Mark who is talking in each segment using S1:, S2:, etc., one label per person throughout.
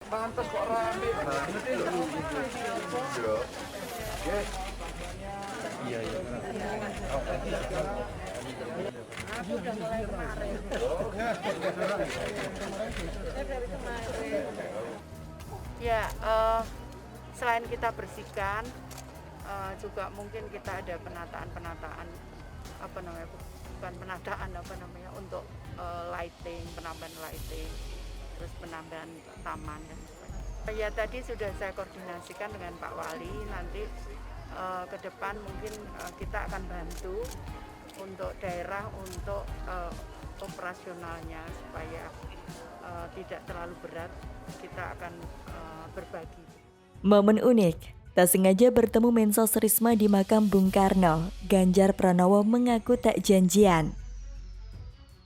S1: Pantes kok rame. Iya. Aku udah mulai kemarin. Dari kemarin. Ya, selain kita bersihkan, juga mungkin kita ada penataan bukan penataan untuk lighting, penambahan lighting, terus penambahan taman dan sebagainya. Ya tadi sudah saya koordinasikan dengan Pak Wali, nanti ke depan mungkin kita akan bantu untuk daerah untuk operasionalnya supaya tidak terlalu berat, kita akan berbagi.
S2: Momen unik, tak sengaja bertemu Mensos Risma di makam Bung Karno, Ganjar Pranowo mengaku tak janjian.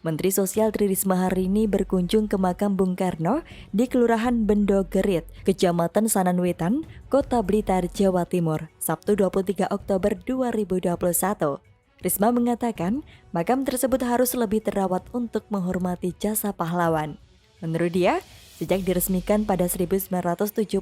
S2: Menteri Sosial Tri Risma hari ini berkunjung ke makam Bung Karno di Kelurahan Bendo Gerit, Kecamatan Sananwetan, Kota Blitar, Jawa Timur, Sabtu 23 Oktober 2021. Risma mengatakan makam tersebut harus lebih terawat untuk menghormati jasa pahlawan. Menurut dia, sejak diresmikan pada 1979,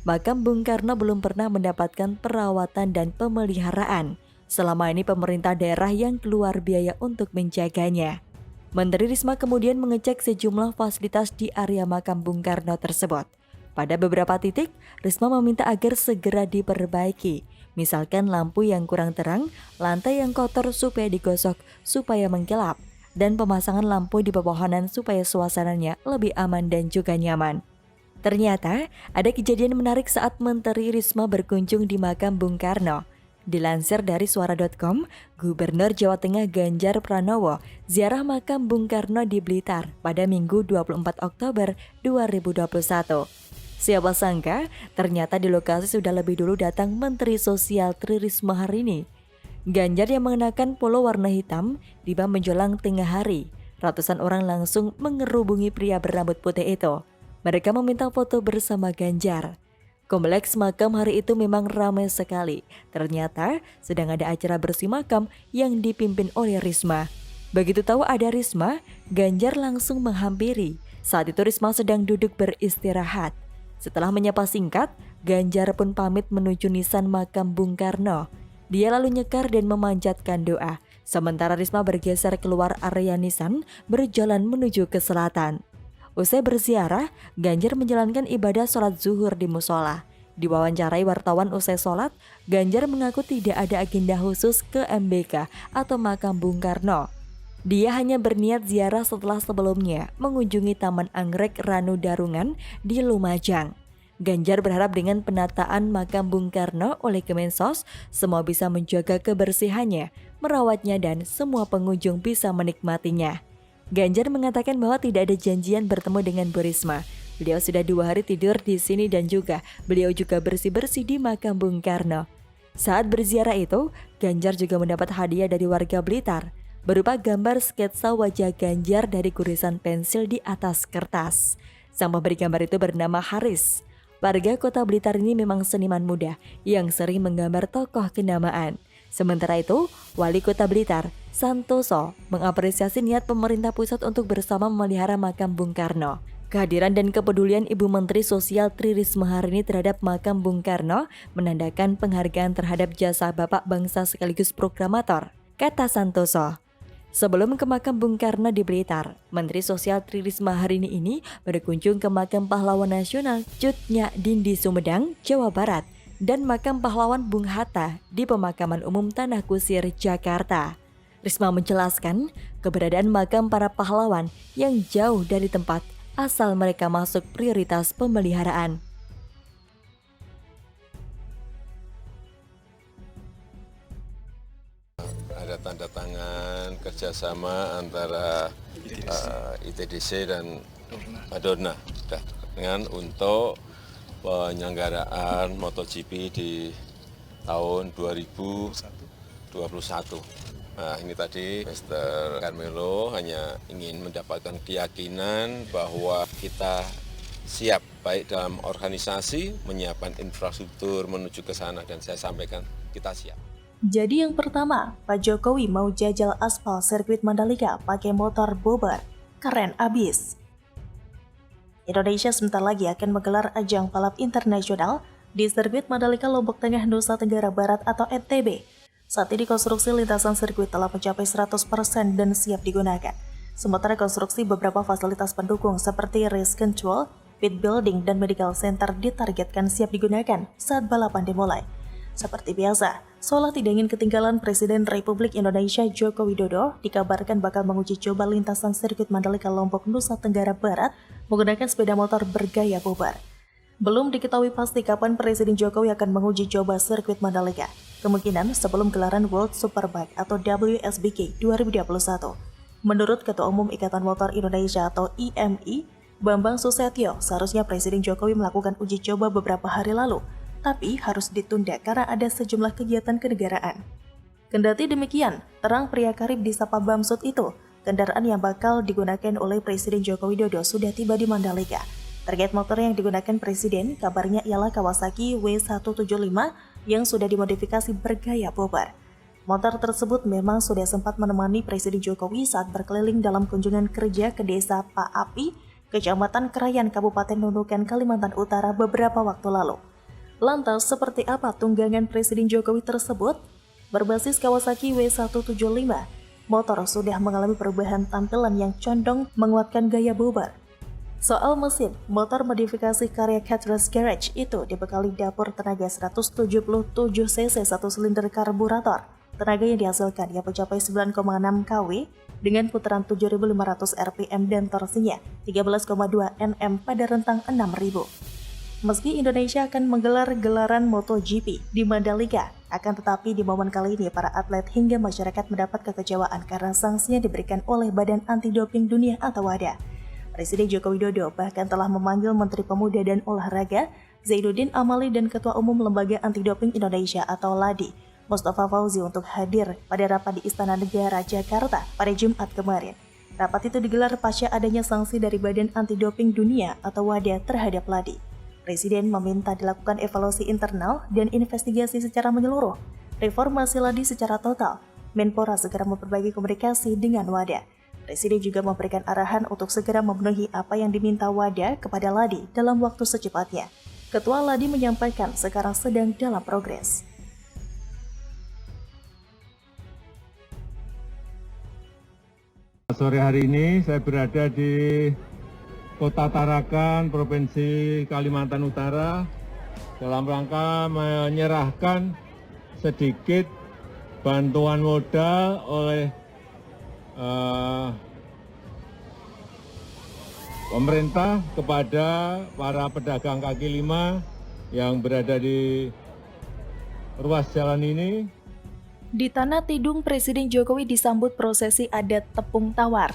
S2: makam Bung Karno belum pernah mendapatkan perawatan dan pemeliharaan. Selama ini pemerintah daerah yang keluar biaya untuk menjaganya. Menteri Risma kemudian mengecek sejumlah fasilitas di area makam Bung Karno tersebut. Pada beberapa titik, Risma meminta agar segera diperbaiki. Misalkan lampu yang kurang terang, lantai yang kotor supaya digosok supaya mengkilap, dan pemasangan lampu di pepohonan supaya suasananya lebih aman dan juga nyaman. Ternyata, ada kejadian menarik saat Menteri Risma berkunjung di makam Bung Karno. Dilansir dari suara.com, Gubernur Jawa Tengah Ganjar Pranowo ziarah makam Bung Karno di Blitar pada Minggu 24 Oktober 2021. Siapa sangka, ternyata di lokasi sudah lebih dulu datang Menteri Sosial Tri Risma hari ini. Ganjar yang mengenakan polo warna hitam tiba menjelang tengah hari. Ratusan orang langsung mengerubungi pria berambut putih itu. Mereka meminta foto bersama Ganjar. Kompleks makam hari itu memang ramai sekali. Ternyata sedang ada acara bersih makam yang dipimpin oleh Risma. Begitu tahu ada Risma, Ganjar langsung menghampiri. Saat itu Risma sedang duduk beristirahat. Setelah menyapa singkat, Ganjar pun pamit menuju nisan makam Bung Karno. Dia lalu nyekar dan memanjatkan doa. Sementara Risma bergeser keluar area nisan, berjalan menuju ke selatan. Usai berziarah, Ganjar menjalankan ibadah sholat zuhur di musola. Diwawancarai wartawan usai sholat, Ganjar mengaku tidak ada agenda khusus ke MBK atau makam Bung Karno. Dia hanya berniat ziarah setelah sebelumnya mengunjungi Taman Anggrek Ranu Darungan di Lumajang. Ganjar berharap dengan penataan makam Bung Karno oleh Kemensos, semua bisa menjaga kebersihannya, merawatnya dan semua pengunjung bisa menikmatinya. Ganjar mengatakan bahwa tidak ada janjian bertemu dengan Bu Risma. Beliau sudah 2 hari tidur di sini dan beliau juga bersih-bersih di makam Bung Karno. Saat berziarah itu, Ganjar juga mendapat hadiah dari warga Blitar, berupa gambar sketsa wajah Ganjar dari gurisan pensil di atas kertas. Sang pemberi gambar itu bernama Haris. Warga kota Blitar ini memang seniman muda yang sering menggambar tokoh kenamaan. Sementara itu, Wali Kota Blitar, Santoso, mengapresiasi niat pemerintah pusat untuk bersama memelihara makam Bung Karno. Kehadiran dan kepedulian Ibu Menteri Sosial Tri Risma hari ini terhadap makam Bung Karno menandakan penghargaan terhadap jasa Bapak Bangsa sekaligus proklamator, kata Santoso. Sebelum ke makam Bung Karno di Blitar, Menteri Sosial Tri Risma hari ini berkunjung ke makam pahlawan nasional Cut Nyak Dindi Sumedang, Jawa Barat, dan makam pahlawan Bung Hatta di Pemakaman Umum Tanah Kusir, Jakarta. Risma menjelaskan keberadaan makam para pahlawan yang jauh dari tempat asal mereka masuk prioritas pemeliharaan.
S3: Ada tanda tangan kerjasama antara ITDC dan Madonna dengan untuk penyelenggaraan MotoGP di tahun 2021. Nah, ini tadi Mr. Carmelo hanya ingin mendapatkan keyakinan bahwa kita siap baik dalam organisasi, menyiapkan infrastruktur menuju ke sana, dan saya sampaikan kita siap.
S4: Jadi yang pertama, Pak Jokowi mau jajal aspal sirkuit Mandalika pakai motor bobot. Keren abis. Indonesia sebentar lagi akan menggelar ajang balap internasional di sirkuit Mandalika Lombok Tengah, Nusa Tenggara Barat atau NTB. Saat ini konstruksi lintasan sirkuit telah mencapai 100% dan siap digunakan. Sementara konstruksi beberapa fasilitas pendukung seperti race control, pit building, dan medical center ditargetkan siap digunakan saat balapan dimulai. Seperti biasa, seolah tidak ingin ketinggalan, Presiden Republik Indonesia Joko Widodo dikabarkan bakal menguji coba lintasan sirkuit Mandalika Lombok, Nusa Tenggara Barat menggunakan sepeda motor bergaya bubar. Belum diketahui pasti kapan Presiden Jokowi akan menguji coba sirkuit Mandalika. Kemungkinan sebelum gelaran World Superbike atau WSBK 2021. Menurut Ketua Umum Ikatan Motor Indonesia atau IMI, Bambang Susetio, seharusnya Presiden Jokowi melakukan uji coba beberapa hari lalu, tapi harus ditunda karena ada sejumlah kegiatan kenegaraan. Kendati demikian, terang pria karib disapa Bamsud itu, kendaraan yang bakal digunakan oleh Presiden Joko Widodo sudah tiba di Mandalika. Target motor yang digunakan Presiden kabarnya ialah Kawasaki W175 yang sudah dimodifikasi bergaya bubar. Motor tersebut memang sudah sempat menemani Presiden Jokowi saat berkeliling dalam kunjungan kerja ke desa Pak Api, Kecamatan Krayan, Kabupaten Nunukan, Kalimantan Utara beberapa waktu lalu. Lantas, seperti apa tunggangan Presiden Jokowi tersebut? Berbasis Kawasaki W175, motor sudah mengalami perubahan tampilan yang condong menguatkan gaya bubar. Soal mesin, motor modifikasi karya Caterham Garage itu dibekali dapur tenaga 177 cc 1 silinder karburator. Tenaga yang dihasilkan yang mencapai 9,6 kW dengan putaran 7.500 rpm dan torsinya 13,2 Nm pada rentang 6.000. Meski Indonesia akan menggelar gelaran MotoGP di Mandalika, akan tetapi di momen kali ini para atlet hingga masyarakat mendapat kekecewaan karena sanksi yang diberikan oleh Badan Anti-Doping Dunia atau WADA. Presiden Joko Widodo bahkan telah memanggil Menteri Pemuda dan Olahraga Zainuddin Amali dan Ketua Umum Lembaga Anti-Doping Indonesia atau LADI, Mustafa Fauzi untuk hadir pada rapat di Istana Negara Jakarta pada Jumat kemarin. Rapat itu digelar pasca adanya sanksi dari Badan Anti-Doping Dunia atau WADA terhadap LADI. Presiden meminta dilakukan evaluasi internal dan investigasi secara menyeluruh, reformasi LADI secara total, Menpora segera memperbaiki komunikasi dengan WADA. Presiden juga memberikan arahan untuk segera memenuhi apa yang diminta WADA kepada LADI dalam waktu secepatnya. Ketua LADI menyampaikan sekarang sedang dalam progres.
S5: Sore hari ini saya berada di Kota Tarakan, Provinsi Kalimantan Utara, dalam rangka menyerahkan sedikit bantuan modal oleh pemerintah kepada para pedagang kaki lima yang berada di ruas jalan ini.
S4: Di Tanah Tidung, Presiden Jokowi disambut prosesi adat tepung tawar.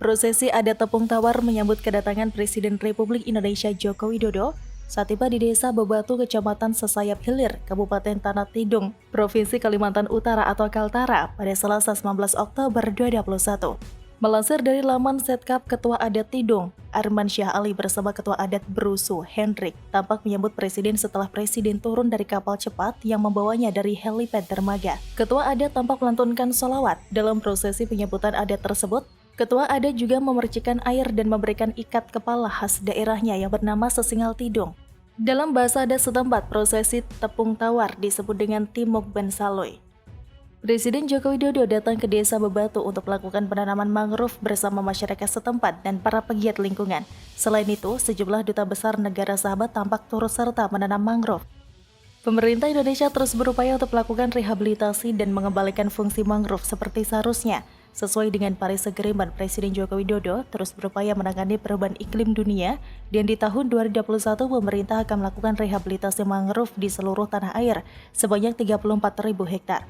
S4: Prosesi adat tepung tawar menyambut kedatangan Presiden Republik Indonesia Joko Widodo saat tiba di Desa Bebatu, Kecamatan Sesayap Hilir, Kabupaten Tanah Tidung, Provinsi Kalimantan Utara atau Kaltara pada Selasa 19 Oktober 2021. Melansir dari laman Setkap, Ketua Adat Tidung, Arman Syah Ali bersama Ketua Adat Brusu, Hendrik, tampak menyambut Presiden setelah Presiden turun dari kapal cepat yang membawanya dari helipad dermaga. Ketua Adat tampak melantunkan sholawat. Dalam prosesi penyambutan adat tersebut, Ketua Adat juga memercikan air dan memberikan ikat kepala khas daerahnya yang bernama Sesingal Tidung. Dalam bahasa adat setempat, prosesi tepung tawar disebut dengan Timok Bensaloy. Presiden Joko Widodo datang ke Desa Bebatu untuk melakukan penanaman mangrove bersama masyarakat setempat dan para pegiat lingkungan. Selain itu, sejumlah duta besar negara sahabat tampak turut serta menanam mangrove. Pemerintah Indonesia terus berupaya untuk melakukan rehabilitasi dan mengembalikan fungsi mangrove seperti seharusnya. Sesuai dengan Paris Agreement, Presiden Joko Widodo terus berupaya menangani perubahan iklim dunia dan di tahun 2021 pemerintah akan melakukan rehabilitasi mangrove di seluruh tanah air sebanyak 34.000 hektar.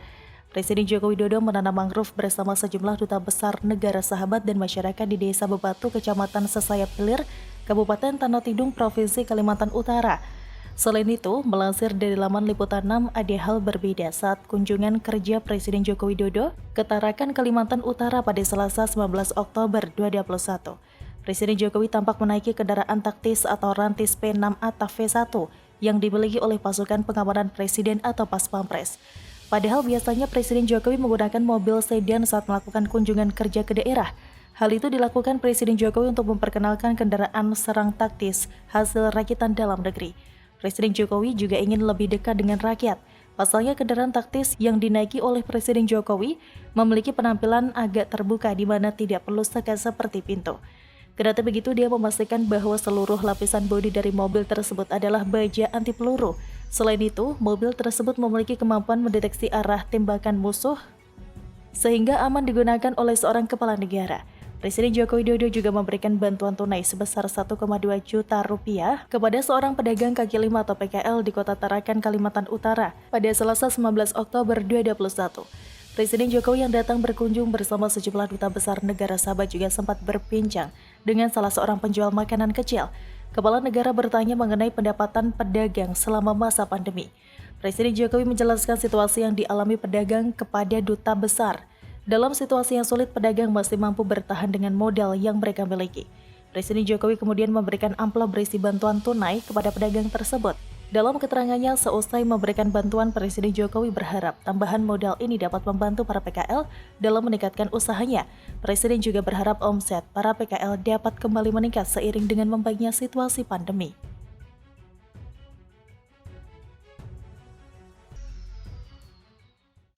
S4: Presiden Joko Widodo menanam mangrove bersama sejumlah duta besar negara sahabat dan masyarakat di Desa Bebatu, Kecamatan Sesayap Hilir, Kabupaten Tanah Tidung, Provinsi Kalimantan Utara. Selain itu, melansir dari laman Liputan 6, ada hal berbeda saat kunjungan kerja Presiden Joko Widodo ke Tarakan, Kalimantan Utara pada Selasa 19 Oktober 2021. Presiden Jokowi tampak menaiki kendaraan taktis atau Rantis P6 Ataf V1 yang dimiliki oleh pasukan pengamanan Presiden atau Pas Pampres. Padahal biasanya Presiden Jokowi menggunakan mobil sedan saat melakukan kunjungan kerja ke daerah. Hal itu dilakukan Presiden Jokowi untuk memperkenalkan kendaraan serang taktis hasil rakitan dalam negeri. Presiden Jokowi juga ingin lebih dekat dengan rakyat. Pasalnya kendaraan taktis yang dinaiki oleh Presiden Jokowi memiliki penampilan agak terbuka di mana tidak perlu sekat seperti pintu. Kendati begitu, dia memastikan bahwa seluruh lapisan bodi dari mobil tersebut adalah baja anti peluru. Selain itu, mobil tersebut memiliki kemampuan mendeteksi arah tembakan musuh sehingga aman digunakan oleh seorang kepala negara. Presiden Joko Widodo juga memberikan bantuan tunai sebesar 1,2 juta rupiah kepada seorang pedagang kaki lima atau PKL di Kota Tarakan, Kalimantan Utara pada Selasa 19 Oktober 2021. Presiden Jokowi yang datang berkunjung bersama sejumlah duta besar negara sahabat juga sempat berbincang dengan salah seorang penjual makanan kecil. Kepala negara bertanya mengenai pendapatan pedagang selama masa pandemi. Presiden Jokowi menjelaskan situasi yang dialami pedagang kepada duta besar. Dalam situasi yang sulit, pedagang masih mampu bertahan dengan modal yang mereka miliki. Presiden Jokowi kemudian memberikan amplop berisi bantuan tunai kepada pedagang tersebut. Dalam keterangannya seusai memberikan bantuan, Presiden Jokowi berharap tambahan modal ini dapat membantu para PKL dalam meningkatkan usahanya. Presiden juga berharap omset para PKL dapat kembali meningkat seiring dengan membaiknya situasi pandemi.